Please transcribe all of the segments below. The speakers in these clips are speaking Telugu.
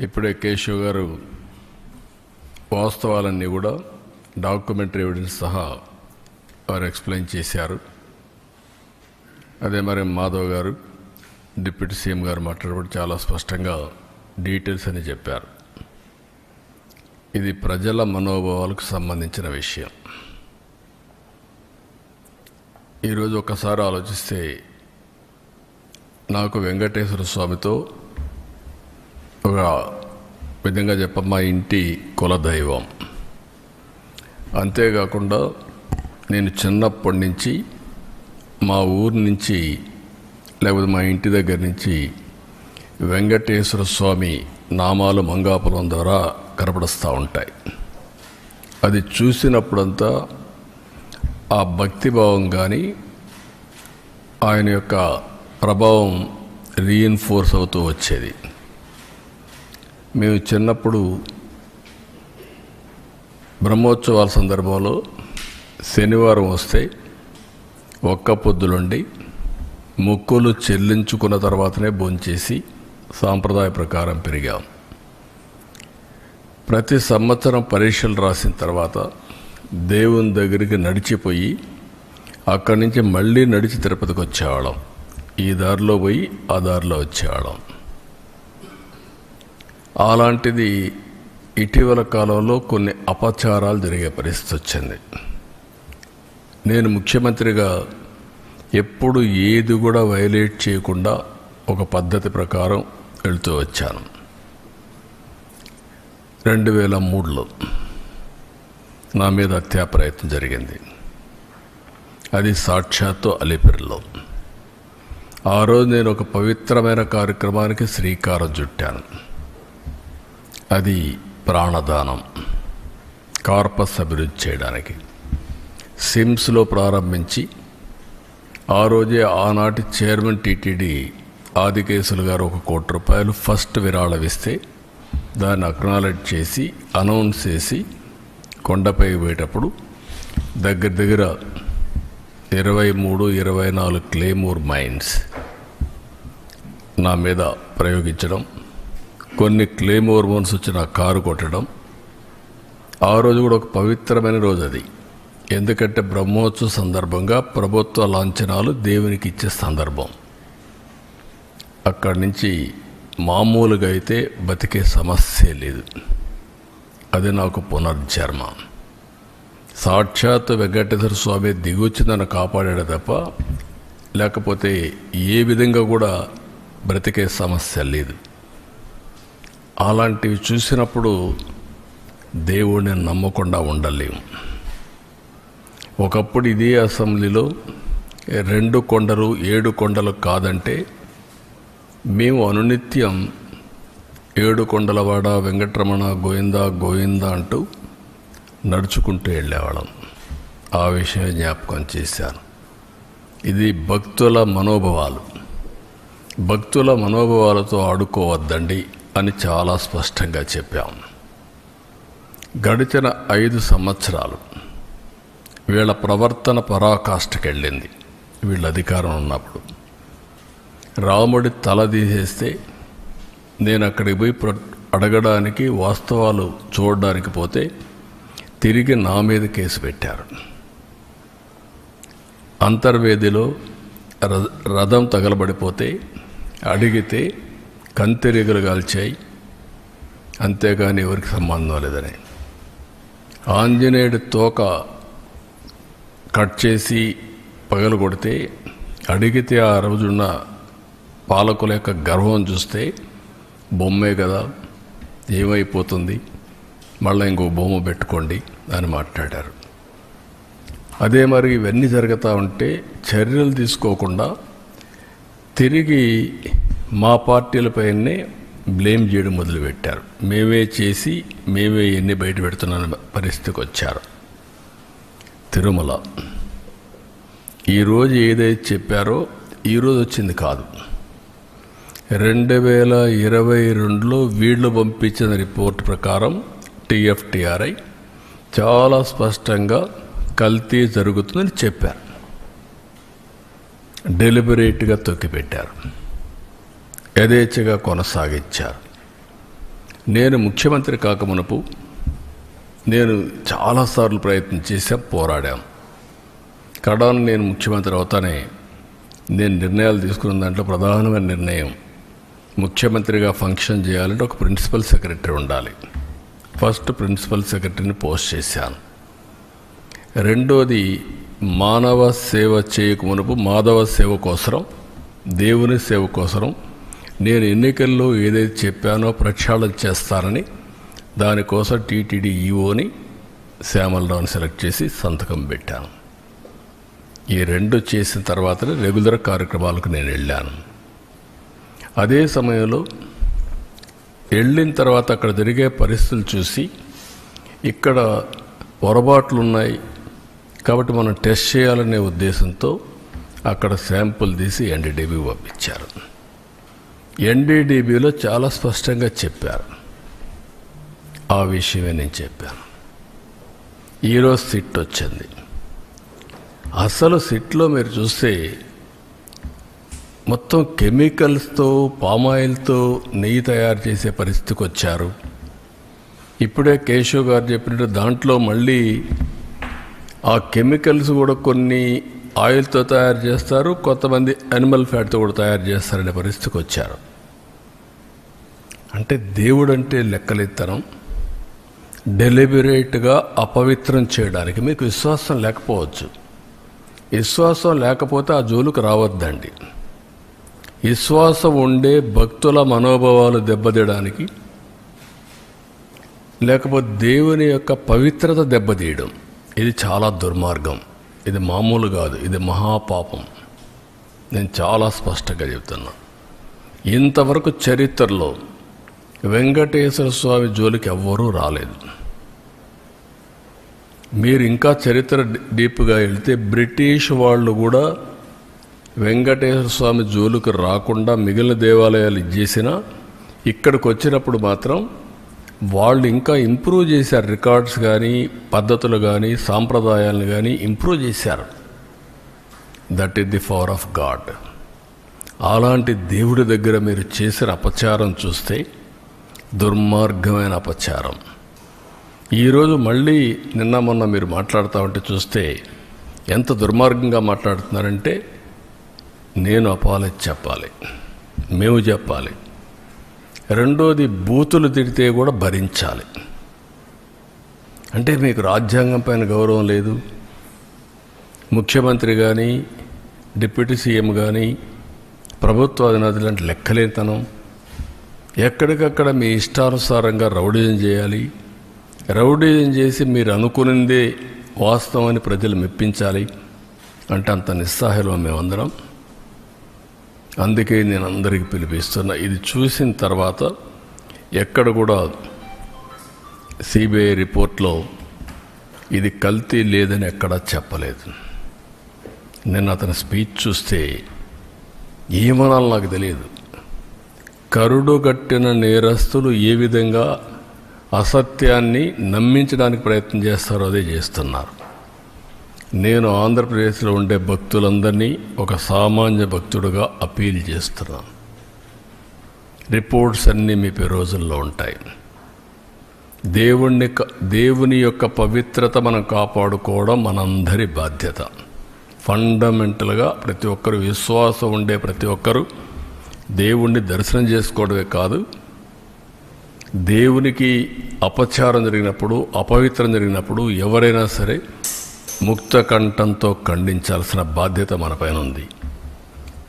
ఇప్పుడే కేశవ్ గారు వాస్తవాలన్నీ కూడా డాక్యుమెంటరీ ఎవిడెన్స్ సహా వారు ఎక్స్ప్లెయిన్ చేశారు. అదే మరి మాధవ్ గారు డిప్యూటీ సీఎం గారు మాట్లాడబడి చాలా స్పష్టంగా డీటెయిల్స్ అని చెప్పారు. ఇది ప్రజల మనోభావాలకు సంబంధించిన విషయం. ఈరోజు ఒకసారి ఆలోచిస్తే నాకు వెంకటేశ్వర స్వామితో ఒక విధంగా మా ఇంటి కులదైవం. అంతేకాకుండా నేను చిన్నప్పటి నుంచి మా ఊరి నుంచి లేకపోతే మా ఇంటి దగ్గర నుంచి వెంకటేశ్వర స్వామి నామాలు మంగాపురం ద్వారా కనపడుస్తూ ఉంటాయి. అది చూసినప్పుడంతా ఆ భక్తిభావం కానీ ఆయన యొక్క ప్రభావం రీఇన్ఫోర్స్ అవుతూ వచ్చేది. మేము చిన్నప్పుడు బ్రహ్మోత్సవాల సందర్భంలో శనివారం వస్తే ఒక్క పొద్దులుండి మొక్కులు చెల్లించుకున్న తర్వాతనే భోంచేసి సాంప్రదాయ ప్రకారం పెరిగాం. ప్రతి సంవత్సరం పరీక్షలు రాసిన తర్వాత దేవుని దగ్గరికి నడిచిపోయి అక్కడి నుంచి మళ్ళీ నడిచి తిరుపతికి వచ్చేవాళ్ళం. ఈ దారిలో పోయి ఆ దారిలో వచ్చేవాళ్ళం. అలాంటిది ఇటీవల కాలంలో కొన్ని అపచారాలు జరిగే పరిస్థితి వచ్చింది. నేను ముఖ్యమంత్రిగా ఎప్పుడు ఏది కూడా వైలేట్ చేయకుండా ఒక పద్ధతి ప్రకారం వెళ్తూ వచ్చాను. 2003లో నా మీద హత్యా ప్రయత్నం జరిగింది. అది సాక్షాత్తు అలిపిరిలో. ఆ రోజు నేను ఒక పవిత్రమైన కార్యక్రమానికి శ్రీకారం చుట్టాను. అది ప్రాణదానం, కార్పస్ అభివృద్ధి చేయడానికి సిమ్స్లో ప్రారంభించి ఆ రోజే ఆనాటి చైర్మన్ టీటీడీ ఆదికేశులు గారు ₹1 కోటి ఫస్ట్ విరాళం ఇస్తే దాన్ని అక్నాలెడ్జ్ చేసి అనౌన్స్ చేసి కొండపై పోయేటప్పుడు దగ్గర 23-24 క్లేమోర్ మైన్స్ నా మీద ప్రయోగించడం, కొన్ని క్లేమోర్ మైన్స్ వచ్చి నా కారు కొట్టడం. ఆ రోజు కూడా ఒక పవిత్రమైన రోజు అది. ఎందుకంటే బ్రహ్మోత్సవ సందర్భంగా ప్రభుత్వ లాంఛనాలు దేవునికి ఇచ్చే సందర్భం. అక్కడి నుంచి మామూలుగా అయితే బతికే సమస్య లేదు. అది నాకు పునర్జన్మ. సాక్షాత్ వెంకటేశ్వర స్వామి దిగొచ్చి నన్ను కాపాడాడు తప్ప లేకపోతే ఏ విధంగా కూడా బ్రతికే సమస్య లేదు. అలాంటివి చూసినప్పుడు దేవుడిని నమ్మకుండా ఉండలేము. ఒకప్పుడు ఇదే అసెంబ్లీలో 2 కొండలు 7 కొండలు కాదంటే మేము అనునిత్యం 7 కొండలవాడ వెంకటరమణ గోవిందా గోవిందా అంటూ నడుచుకుంటూ వెళ్ళేవాళ్ళం. ఆ విషయం జ్ఞాపకం చేశాను. ఇది భక్తుల మనోభావాలు. భక్తుల మనోభావాలతో ఆడుకోవద్దండి అని చాలా స్పష్టంగా చెప్పాం. గడిచిన 5 సంవత్సరాలు వీళ్ళ ప్రవర్తన పరాకాష్ఠకెళ్ళింది. వీళ్ళ అధికారం ఉన్నప్పుడు రాముడి తల తీసేస్తే నేను అక్కడికి పోయి అడగడానికి, వాస్తవాలు చూడడానికి పోతే తిరిగి నా మీద కేసు పెట్టారు. అంతర్వేదిలో రథం తగలబడిపోతే అడిగితే కంతిరీగలు కాల్చాయి, అంతేగాని ఎవరికి సంబంధం లేదని. ఆంజనేయుడి తోక కట్ చేసి పగలు కొడితే అడిగితే ఆ రోజున్న పాలకుల యొక్క గర్వం చూస్తే బొమ్మే కదా ఏమైపోతుంది, మళ్ళీ ఇంకో బొమ్మ పెట్టుకోండి అని మాట్లాడారు. అదే మరి ఇవన్నీ జరుగుతూ ఉంటే చర్యలు తీసుకోకుండా తిరిగి మా పార్టీలపైనే బ్లేమ్ చేయడం మొదలుపెట్టారు. మేమే చేసి మేమే ఎన్ని బయట పెడుతున్న పరిస్థితికి వచ్చారు. తిరుమల ఈరోజు ఏదైతే చెప్పారో ఈరోజు వచ్చింది కాదు. 2022లో వీళ్ళు పంపించిన రిపోర్ట్ ప్రకారం TFTRI చాలా స్పష్టంగా కల్తీ జరుగుతుందని చెప్పారు. డెలిబరేట్గా తొక్కిపెట్టారు, యథేచ్ఛగా కొనసాగించారు. నేను ముఖ్యమంత్రి కాకమునుపు నేను చాలాసార్లు ప్రయత్నం చేశాం, పోరాడాం. కడాను నేను ముఖ్యమంత్రి అవుతానే నేను నిర్ణయాలు తీసుకున్న దాంట్లో ప్రధానమైన నిర్ణయం, ముఖ్యమంత్రిగా ఫంక్షన్ చేయాలంటే ఒక ప్రిన్సిపల్ సెక్రటరీ ఉండాలి. ఫస్ట్ ప్రిన్సిపల్ సెక్రటరీని పోస్ట్ చేశాను. రెండోది, మానవ సేవ చేయకమునుపు మాధవ సేవ కోసరం, దేవుని సేవ కోసరం నేను ఎన్నికల్లో ఏదైతే చెప్పానో ప్రక్షాళన చేస్తానని దానికోసం టీటీడీ ఈఓని శ్యామలరావుని సెలెక్ట్ చేసి సంతకం పెట్టాను. ఈ రెండు చేసిన తర్వాతనే రెగ్యులర్ కార్యక్రమాలకు నేను వెళ్ళాను. అదే సమయంలో వెళ్ళిన తర్వాత అక్కడ జరిగే పరిస్థితులు చూసి ఇక్కడ పొరపాట్లు ఉన్నాయి కాబట్టి మనం టెస్ట్ చేయాలనే ఉద్దేశంతో అక్కడ శాంపుల్ తీసి ఎన్డీడీబీ పంపించారు. ఎన్డీడీబీలో చాలా స్పష్టంగా చెప్పారు. ఆ విషయమే నేను చెప్పాను. ఈరోజు సిట్ వచ్చింది. అసలు సిట్లో మీరు చూస్తే మొత్తం కెమికల్స్తో, పామాయిల్తో నెయ్యి తయారు చేసే పరిస్థితికి వచ్చారు. ఇప్పుడే కేశవ్ గారు చెప్పినట్టు దాంట్లో మళ్ళీ ఆ కెమికల్స్ కూడా కొన్ని ఆయిల్తో తయారు చేస్తారు, కొంతమంది యానిమల్ ఫ్యాట్తో కూడా తయారు చేస్తారనే పరిస్థితికి వచ్చారు. అంటే దేవుడంటే లెక్కలెత్తనం, డెలిబరేట్గా అపవిత్రం చేయడానికి మీకు విశ్వాసం లేకపోవచ్చు. విశ్వాసం లేకపోతే ఆ జోలుకు రావద్దండి. విశ్వాసం ఉండే భక్తుల మనోభావాలు దెబ్బతీయడానికి, లేకపోతే దేవుని యొక్క పవిత్రత దెబ్బతీయడం, ఇది చాలా దుర్మార్గం. ఇది మామూలు కాదు, ఇది మహాపాపం. నేను చాలా స్పష్టంగా చెప్తున్నా. ఇంతవరకు చరిత్రలో వెంకటేశ్వర స్వామి జోలికి ఎవ్వరూ రాలేదు. మీరు ఇంకా చరిత్ర డీప్గా వెళ్తే బ్రిటిష్ వాళ్ళు కూడా వెంకటేశ్వర స్వామి జోలికి రాకుండా మిగిలిన దేవాలయాలు ఇచ్చేసినా ఇక్కడికి వచ్చినప్పుడు మాత్రం వాళ్ళు ఇంకా ఇంప్రూవ్ చేశారు. రికార్డ్స్ కానీ, పద్ధతులు కానీ, సాంప్రదాయాలను కానీ ఇంప్రూవ్ చేశారు. That is the power of God. అలాంటి దేవుడి దగ్గర మీరు చేసిన అపచారం చూస్తే దుర్మార్గమైన అపచారం. ఈరోజు మళ్ళీ నిన్న మొన్న మీరు మాట్లాడుతూ ఉంటే చూస్తే ఎంత దుర్మార్గంగా మాట్లాడుతున్నారంటే, నేను అపాలజీ చెప్పాలి, మేము చెప్పాలి. రెండోది, బూతులు తిడితే కూడా భరించాలి. అంటే మీకు రాజ్యాంగం పైన గౌరవం లేదు. ముఖ్యమంత్రి కానీ, డిప్యూటీ సీఎం కానీ, ప్రభుత్వ అధినేతలు అంటే లెక్కలేతనం. ఎక్కడికక్కడ మీ ఇష్టానుసారంగా రౌడీజం చేయాలి. రౌడీజం చేసి మీరు అనుకునిందే వాస్తవాన్ని ప్రజలు మెప్పించాలి అంటే అంత నిస్సహాయం మేమందరం. అందుకే నేను అందరికీ పిలిపిస్తున్నా. ఇది చూసిన తర్వాత ఎక్కడ కూడా సిబిఐ రిపోర్ట్లో ఇది కల్తీ లేదని ఎక్కడా చెప్పలేదు. నేను అతని స్పీచ్ చూస్తే ఏమనాలో నాకు తెలియదు. కరుడుగట్టిన నేరస్తులు ఏ విధంగా అసత్యాన్ని నమ్మించడానికి ప్రయత్నం చేస్తారో అదే చేస్తున్నారు. నేను ఆంధ్రప్రదేశ్లో ఉండే భక్తులందరినీ ఒక సామాన్య భక్తుడుగా అపీల్ చేస్తున్నాను. రిపోర్ట్స్ అన్నీ మీ రోజుల్లో ఉంటాయి. దేవుని యొక్క పవిత్రత మనం కాపాడుకోవడం మనందరి బాధ్యత. ఫండమెంటల్గా ప్రతి ఒక్కరు, విశ్వాసం ఉండే ప్రతి ఒక్కరూ దేవుణ్ణి దర్శనం చేసుకోవడమే కాదు, దేవునికి అపచారం జరిగినప్పుడు, అపవిత్రం జరిగినప్పుడు ఎవరైనా సరే ముక్త కంఠంతో ఖండించాల్సిన బాధ్యత మనపైన ఉంది.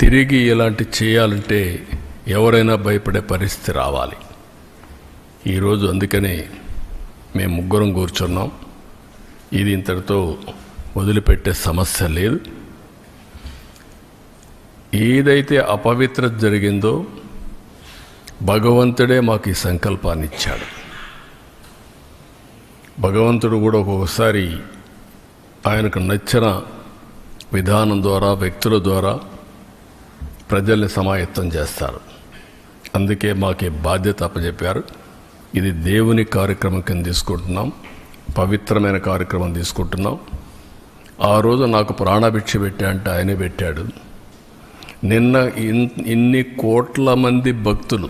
తిరిగి ఇలాంటి చేయాలంటే ఎవరైనా భయపడే పరిస్థితి రావాలి. ఈరోజు అందుకనే మేము ముగ్గురం కూర్చున్నాం. ఇది ఇంతటితో వదిలిపెట్టే సమస్య లేదు. ఏదైతే అపవిత్రత జరిగిందో భగవంతుడే మాకు ఈ సంకల్పాన్ని ఇచ్చాడు. భగవంతుడు కూడా ఒక్కొక్కసారి ఆయనకు నచ్చిన విధానం ద్వారా, వ్యక్తుల ద్వారా ప్రజల్ని సమాయత్తం చేస్తారు. అందుకే మాకు ఈ బాధ్యత అప్పచెప్పారు. ఇది దేవుని కార్యక్రమం కింద తీసుకుంటున్నాం, పవిత్రమైన కార్యక్రమం తీసుకుంటున్నాం. ఆ రోజు నాకు ప్రాణభిక్ష పెట్టా అంటే ఆయనే పెట్టాడు. నిన్న ఇన్ని కోట్ల మంది భక్తులు